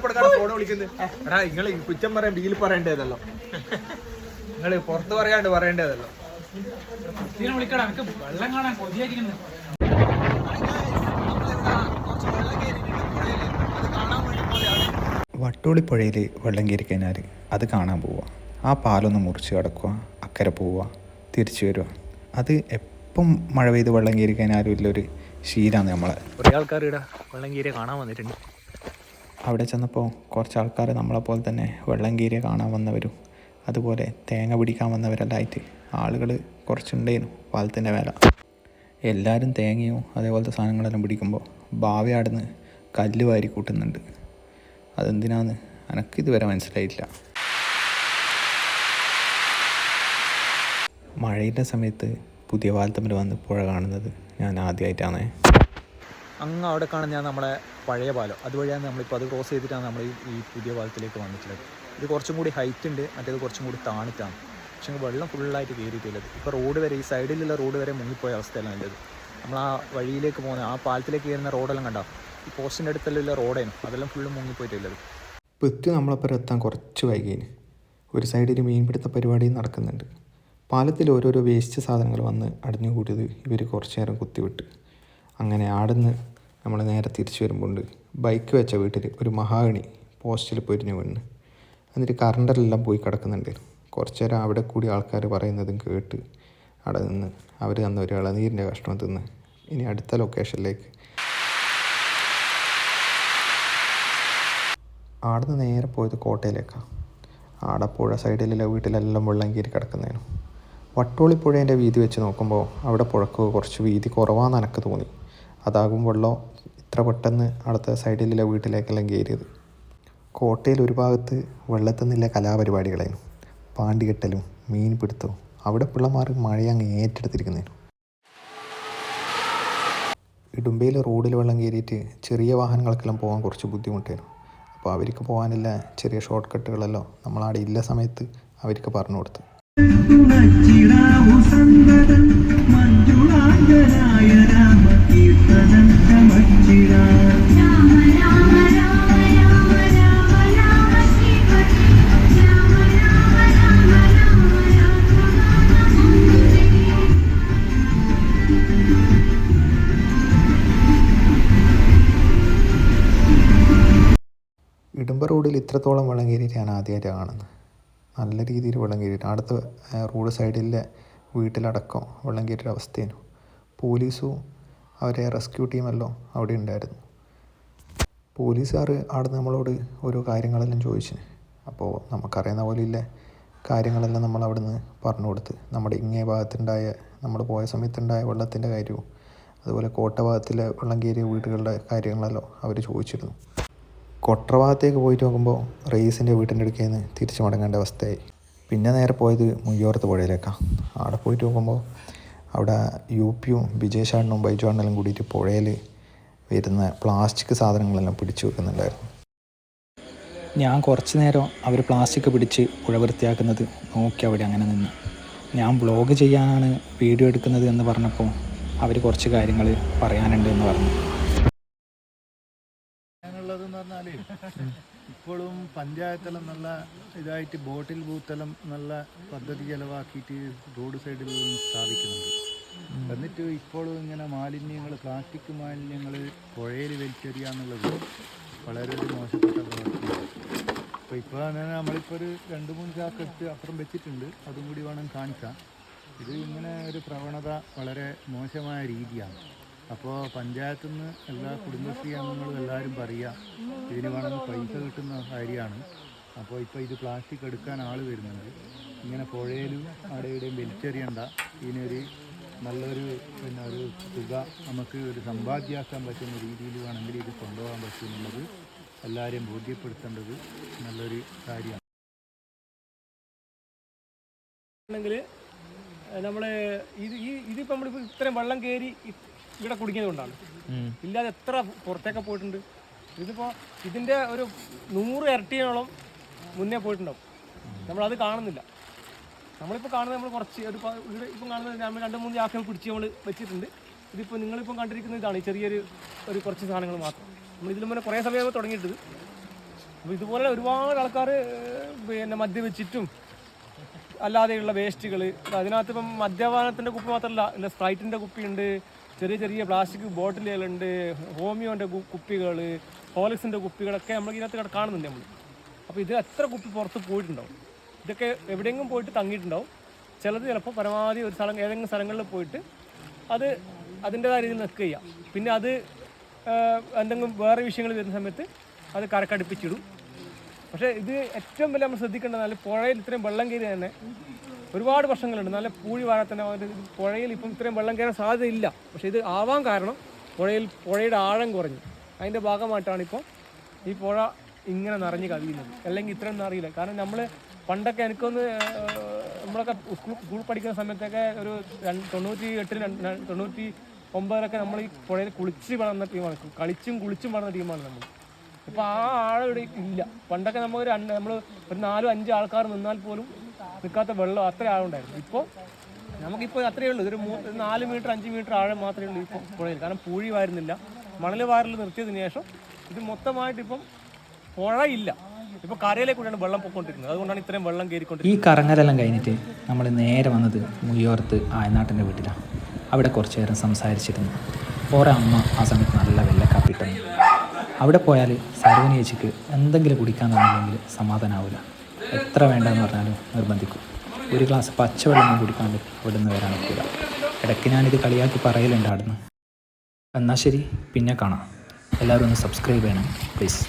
Phone വിളിക്കുന്നത് എടാ നിങ്ങള് കുറ്റം പറയാൻ ബീൽ പറയേണ്ടതല്ലോ, നിങ്ങള് പുറത്ത് പറയാണ്ട് പറയേണ്ടതല്ലോ. വിളിക്കടാ, എനിക്ക് വെള്ളം കാണാൻ കൊതിയായിരിക്കുന്നു. വട്ടോളി പുഴയിൽ വെള്ളം കയറി കഴിഞ്ഞാൽ അത് കാണാൻ പോവുക, ആ പാലൊന്ന് മുറിച്ച് കിടക്കുക, അക്കരെ പോവുക, തിരിച്ചു വരിക. അത് എപ്പം മഴ പെയ്ത് വെള്ളം കയറി കഴിഞ്ഞാലും ഇല്ലൊരു ശീലമാണ് നമ്മളെ. കുറേ ആൾക്കാർ ഇവിടെ വെള്ളം കയറിയ കാണാൻ വന്നിട്ടുണ്ട്. അവിടെ ചെന്നപ്പോൾ കുറച്ച് ആൾക്കാർ നമ്മളെപ്പോലെ തന്നെ വെള്ളം കയറിയ കാണാൻ വന്നവരും അതുപോലെ തേങ്ങ പിടിക്കാൻ വന്നവരെല്ലാം ആയിട്ട് ആളുകൾ കുറച്ചുണ്ടായിരുന്നു പാലത്തിൻ്റെ മേലെ. എല്ലാവരും തേങ്ങയും അതേപോലത്തെ സാധനങ്ങളെല്ലാം പിടിക്കുമ്പോൾ ഭാവി ആടുന്ന് കല്ല് വാരി കൂട്ടുന്നുണ്ട്. അതെന്തിനാന്ന് എനിക്കിതുവരെ മനസ്സിലായിട്ടില്ല. മഴയുടെ സമയത്ത് പുതിയ പാലത്തമ്മൽ വന്ന് പുഴ കാണുന്നത് ഞാൻ ആദ്യമായിട്ടാണ്. അങ്ങ് അവിടെ കാണുന്ന ഞാൻ നമ്മളെ പഴയ പാലം, അതുവഴിയാണ് നമ്മളിപ്പോൾ അത് ക്രോസ് ചെയ്തിട്ടാണ് നമ്മൾ ഈ പുതിയ പാലത്തിലേക്ക് വന്നിട്ടുള്ളത്. ഇത് കുറച്ചും കൂടി ഹൈറ്റ് ഉണ്ട്, മറ്റേത് കുറച്ചും കൂടി താണിട്ടാണ്. പക്ഷേ വെള്ളം ഫുള്ളായിട്ട് കയറിയിട്ടുള്ളത്. ഇപ്പോൾ റോഡ് വരെ, ഈ സൈഡിലുള്ള റോഡ് വരെ മുങ്ങിപ്പോയ അവസ്ഥയിലാണ് ഉള്ളത്. നമ്മൾ ആ വഴിയിലേക്ക് പോകുന്ന ആ പാലത്തിലേക്ക് കയറുന്ന റോഡെല്ലാം കണ്ടോ, ഈ പോസ്റ്റിൻ്റെ അടുത്തുള്ള റോഡേനും അതെല്ലാം ഫുള്ള് മുങ്ങിപ്പോയിട്ടുള്ളത്. പെത്ത് നമ്മളപ്പം എത്താൻ കുറച്ച് വൈകിന്. ഒരു സൈഡിൽ മീൻപിടുത്ത പരിപാടി നടക്കുന്നുണ്ട്. പാലത്തിൽ ഓരോരോ വേസ്റ്റ് സാധനങ്ങൾ വന്ന് അടിഞ്ഞു കൂടിയത് ഇവർ കുറച്ച് നേരം കുത്തിവിട്ട്. അങ്ങനെ ആടുന്ന് നമ്മൾ നേരെ തിരിച്ചു വരുമ്പോൾ ബൈക്ക് വെച്ച വീട്ടിൽ ഒരു മഹാഗണി പോസ്റ്റിൽ പൊരിഞ്ഞു വീണ്. എന്നിട്ട് കറണ്ടെല്ലാം പോയി കിടക്കുന്നുണ്ട്. കുറച്ച് നേരം അവിടെ കൂടി ആൾക്കാർ പറയുന്നതും കേട്ട് അവിടെ നിന്ന് അവർ തന്ന ഒരു ഇളനീരിൻ്റെ കഷ്ണം തിന്ന് ഇനി അടുത്ത ലൊക്കേഷനിലേക്ക്. ആടുന്ന് നേരെ പോയത് കോട്ടയിലേക്കാണ്. ആടെ പുഴ സൈഡിലുള്ള വീട്ടിലെല്ലാം വെള്ളം കയറി കിടക്കുന്നതിനും. വട്ടോളിപ്പുഴേൻ്റെ വീതി വെച്ച് നോക്കുമ്പോൾ അവിടെ പുഴക്ക് കുറച്ച് വീതി കുറവാണെന്ന് എനിക്ക് തോന്നി. അതാകും വെള്ളം ഇത്ര പെട്ടെന്ന് അടുത്ത സൈഡിലുള്ള വീട്ടിലേക്കെല്ലാം കയറിയത്. കോട്ടയിൽ ഒരു ഭാഗത്ത് വെള്ളത്തിൽ നിന്നുള്ള കലാപരിപാടികളായിരുന്നു, പാണ്ടികെട്ടലും മീൻ പിടുത്തവും. അവിടെ പിള്ളമാർ മഴയങ്ങ് ഏറ്റെടുത്തിരിക്കുന്നതിനും. ഇടുമ്പയിൽ റോഡിൽ വെള്ളം കയറിയിട്ട് ചെറിയ വാഹനങ്ങൾക്കെല്ലാം പോകാൻ കുറച്ച് ബുദ്ധിമുട്ടായിരുന്നു. അപ്പോൾ അവർക്ക് പോകാനുള്ള ചെറിയ ഷോർട്ട് കട്ടുകളെല്ലാം നമ്മളവിടെ ഇല്ല സമയത്ത് അവർക്ക് പറഞ്ഞു കൊടുത്തു. ഇടുമ്പ റോഡിൽ ഇത്രത്തോളം വെള്ളം കയറിയിട്ട് ഞാൻ ആദ്യമായിട്ട് കാണുന്നത്. നല്ല രീതിയിൽ വെള്ളം കയറിയിട്ട് അടുത്ത റോഡ് സൈഡിലെ വീട്ടിലടക്കം വെള്ളം കയറിയ അവസ്ഥയാണ്. പോലീസും അവരെ റെസ്ക്യൂ ടീമെല്ലാം അവിടെ ഉണ്ടായിരുന്നു. പോലീസുകാർ അവിടെ നമ്മളോട് ഓരോ കാര്യങ്ങളെല്ലാം ചോദിച്ചു. അപ്പോൾ നമുക്കറിയുന്ന പോലെയില്ല കാര്യങ്ങളെല്ലാം നമ്മൾ അവിടെ നിന്ന് പറഞ്ഞു കൊടുത്ത്. നമ്മുടെ ഇങ്ങേ ഭാഗത്തുണ്ടായ, നമ്മൾ പോയ സമയത്തുണ്ടായ വെള്ളത്തിൻ്റെ കാര്യവും അതുപോലെ കോട്ട ഭാഗത്തിലെ വെള്ളം കയറിയ വീടുകളുടെ കാര്യങ്ങളെല്ലാം അവർ ചോദിച്ചിരുന്നു. കൊട്ര ഭാഗത്തേക്ക് പോയിട്ട് നോക്കുമ്പോൾ റയീസിൻ്റെ വീട്ടിൻ്റെ അടുക്കൽ നിന്ന് തിരിച്ചു മടങ്ങേണ്ട അവസ്ഥയായി. പിന്നെ നേരെ പോയത് മുയ്യോർത്ത് പുഴയിലേക്കാണ്. അവിടെ പോയിട്ട് നോക്കുമ്പോൾ അവിടെ യുപിയും വിജയശാണ്ണും ബൈജുവാണെല്ലാം കൂടിയിട്ട് പുഴയിൽ വരുന്ന പ്ലാസ്റ്റിക് സാധനങ്ങളെല്ലാം പിടിച്ചു വെക്കുന്നുണ്ടായിരുന്നു. ഞാൻ കുറച്ച് നേരം അവർ പ്ലാസ്റ്റിക് പിടിച്ച് പുഴ വൃത്തിയാക്കുന്നത് നോക്കി അവിടെ അങ്ങനെ നിന്ന്. ഞാൻ വ്ളോഗ് ചെയ്യാനാണ് വീഡിയോ എടുക്കുന്നത് എന്ന് പറഞ്ഞപ്പോൾ അവർ കുറച്ച് കാര്യങ്ങൾ പറയാനുണ്ട് എന്ന് പറഞ്ഞു. ഇപ്പോഴും പഞ്ചായത്തെല്ലാം നല്ല ഇതായിട്ട് ബോട്ടിൽ ബൂത്തെല്ലാം നല്ല പദ്ധതി ചെലവാക്കിയിട്ട് റോഡ് സൈഡിൽ സ്ഥാപിക്കുന്നുണ്ട്. എന്നിട്ട് ഇപ്പോഴും ഇങ്ങനെ മാലിന്യങ്ങൾ, പ്ലാസ്റ്റിക് മാലിന്യങ്ങൾ പുഴയിൽ വലിച്ചെറിയുക എന്നുള്ളത് വളരെ ഒരു മോശപ്പെട്ട പ്രവർത്തനമാണ്. ഇപ്പോൾ നമ്മളിപ്പോൾ ഒരു 2-3 ചാക്കെടുത്ത് അപ്പുറം വെച്ചിട്ടുണ്ട്, അതും കൂടി വേണം കാണിക്കാം. ഇത് ഇങ്ങനെ ഒരു പ്രവണത വളരെ മോശമായ രീതിയാണ്. അപ്പോൾ പഞ്ചായത്തിൽ നിന്ന് എല്ലാ കുടുംബശ്രീ അംഗങ്ങളും എല്ലാവരും പറയുക ഇതിന് വേണമെങ്കിൽ പൈസ കിട്ടുന്ന കാര്യമാണ്. അപ്പോൾ ഇപ്പോൾ ഇത് പ്ലാസ്റ്റിക് എടുക്കാൻ ആൾ വരുന്നുണ്ട്. ഇങ്ങനെ പുഴയിലും അവിടെയും വലിച്ചെറിയണ്ട, ഇതിനൊരു നല്ലൊരു ഒരു തുക നമുക്ക് ഒരു സമ്പാദ്യമാക്കാൻ പറ്റുന്ന രീതിയിൽ വേണമെങ്കിൽ ഇത് കൊണ്ടുപോകാൻ പറ്റുമെന്നുള്ളത് എല്ലാവരെയും ബോധ്യപ്പെടുത്തേണ്ടത് നല്ലൊരു കാര്യമാണ്. നമ്മൾ ഇതിപ്പോൾ നമ്മളിപ്പോൾ ഇത്രയും വെള്ളം കയറി ഇവിടെ കുടിക്കുന്നത് കൊണ്ടാണ്, ഇല്ലാതെ എത്ര പുറത്തേക്ക് പോയിട്ടുണ്ട്. ഇതിപ്പോൾ ഇതിൻ്റെ ഒരു 100 ഇരട്ടിയോളം മുന്നേ പോയിട്ടുണ്ടാവും. നമ്മളത് കാണുന്നില്ല. നമ്മളിപ്പോൾ കാണുന്നത് നമ്മൾ കുറച്ച് ഒരു ഇപ്പം കാണുന്നത് നമ്മൾ 2-3 ചാക്കുകൾ പിടിച്ച് നമ്മൾ വെച്ചിട്ടുണ്ട്. ഇതിപ്പോൾ നിങ്ങളിപ്പം കണ്ടിരിക്കുന്ന ഇതാണ്, ചെറിയൊരു കുറച്ച് സാധനങ്ങൾ മാത്രം. നമ്മൾ ഇതിൽ മുന്നേ കുറേ സമയം തുടങ്ങിയിട്ടത്. അപ്പോൾ ഇതുപോലെ ഒരുപാട് ആൾക്കാർ പിന്നെ മദ്യപിച്ചിട്ടും അല്ലാതെയുള്ള വേസ്റ്റുകൾ, അതിനകത്ത് ഇപ്പം മദ്യപാനത്തിൻ്റെ കുപ്പി മാത്രമല്ല, ഇല്ല സ്പ്രൈറ്റിൻ്റെ കുപ്പിയുണ്ട്, ചെറിയ ചെറിയ പ്ലാസ്റ്റിക് ബോട്ടിലുകളുണ്ട്, ഹോമിയോൻ്റെ കുപ്പികൾ, ഹോളിക്സിൻ്റെ കുപ്പികളൊക്കെ നമ്മൾ ഇതിനകത്ത് കാണുന്നുണ്ട് നമ്മൾ. അപ്പോൾ ഇത് എത്ര കുപ്പി പുറത്ത് പോയിട്ടുണ്ടാവും, ഇതൊക്കെ എവിടെയെങ്കിലും പോയിട്ട് തങ്ങിയിട്ടുണ്ടാവും. ചിലത് ചിലപ്പോൾ പരമാവധി ഒരു സ്ഥലം ഏതെങ്കിലും സ്ഥലങ്ങളിൽ പോയിട്ട് അത് അതിൻ്റെതായ രീതിയിൽ നിൽക്കുക ചെയ്യാം. പിന്നെ അത് എന്തെങ്കിലും വേറെ വിഷയങ്ങൾ വരുന്ന സമയത്ത് അത് കരക്കടുപ്പിച്ചിടും. പക്ഷേ ഇത് ഏറ്റവും വലിയ നമ്മൾ ശ്രദ്ധിക്കേണ്ടത്, നല്ല പുഴയിൽ ഇത്രയും വെള്ളം കയറി തന്നെ ഒരുപാട് വർഷങ്ങളുണ്ട്. നല്ല പൂഴി വാഴ തന്നെ പുഴയിൽ ഇപ്പം ഇത്രയും വെള്ളം കയറാൻ സാധ്യതയില്ല. പക്ഷേ ഇത് ആവാൻ കാരണം പുഴയുടെ ആഴം കുറഞ്ഞു. അതിൻ്റെ ഭാഗമായിട്ടാണ് ഇപ്പോൾ ഈ പുഴ ഇങ്ങനെ നിറഞ്ഞ് കവിയുന്നത്. അല്ലെങ്കിൽ ഇത്രയൊന്നും അറിയില്ല. കാരണം നമ്മൾ പണ്ടൊക്കെ എനിക്കൊന്ന് നമ്മളൊക്കെ സ്കൂൾ പഠിക്കുന്ന സമയത്തൊക്കെ ഒരു 98 99 നമ്മൾ ഈ പുഴയിൽ കുളിച്ച് വളർന്ന ടീമാണ്, കുളിച്ചും വളർന്ന ടീമാണ് നമ്മൾ. ഇപ്പോൾ ആ ആഴം ഇവിടെ ഇല്ല. പണ്ടൊക്കെ നമ്മൾ ഒരു 4-5 ആൾക്കാർ നിന്നാൽ പോലും നിൽക്കാത്ത വെള്ളം അത്ര ആഴം ഉണ്ടായിരുന്നു. ഇപ്പോൾ നമുക്കിപ്പോൾ അത്രയേ ഉള്ളൂ, ഇതൊരു 4 മീറ്റർ 5 മീറ്റർ ആഴം മാത്രമേ ഉള്ളൂ ഇപ്പോൾ പുഴയിൽ. കാരണം പൂഴി വാരുന്നില്ല. മണൽ വാരൽ നിർത്തിയതിന് ശേഷം ഇത് മൊത്തമായിട്ട് ഇപ്പം പുഴയില്ല. ഇപ്പോൾ കരയിലെ കൂടെയാണ് വെള്ളം പൊയ്ക്കൊണ്ടിരിക്കുന്നത്. അതുകൊണ്ടാണ് ഇത്രയും വെള്ളം കയറിക്കൊണ്ടിരിക്കുന്നത്. ഈ കറങ്ങലെല്ലാം കഴിഞ്ഞിട്ട് നമ്മൾ നേരെ വന്നത് മുയ്യോർത്ത് ആയനാട്ടിൻ്റെ വീട്ടിലാണ്. അവിടെ കുറച്ച് നേരം സംസാരിച്ചിരുന്നു. ഓരോ അമ്മ ആ സമയത്ത് നല്ല വെള്ളക്കാപ്പിട്ടു. അവിടെ പോയാൽ സരോനി ചേച്ചിക്ക് എന്തെങ്കിലും കുടിക്കാൻ തന്നില്ലെങ്കിൽ സമാധാനമാവില്ല. എത്ര വേണ്ടെന്ന് പറഞ്ഞാലും നിർബന്ധിക്കും. ഒരു ഗ്ലാസ് പച്ചവെള്ളം കുടിക്കാണ്ട് ഇവിടെ നിന്ന് വരാൻ ഒക്കില്ല. ഇടയ്ക്ക് ഞാനിത് കളിയാക്കി പറയലുണ്ട് അവിടുന്ന്. എന്നാൽ ശരി, പിന്നെ കാണാം. എല്ലാവരും ഒന്ന് സബ്സ്ക്രൈബ് ചെയ്യണം പ്ലീസ്.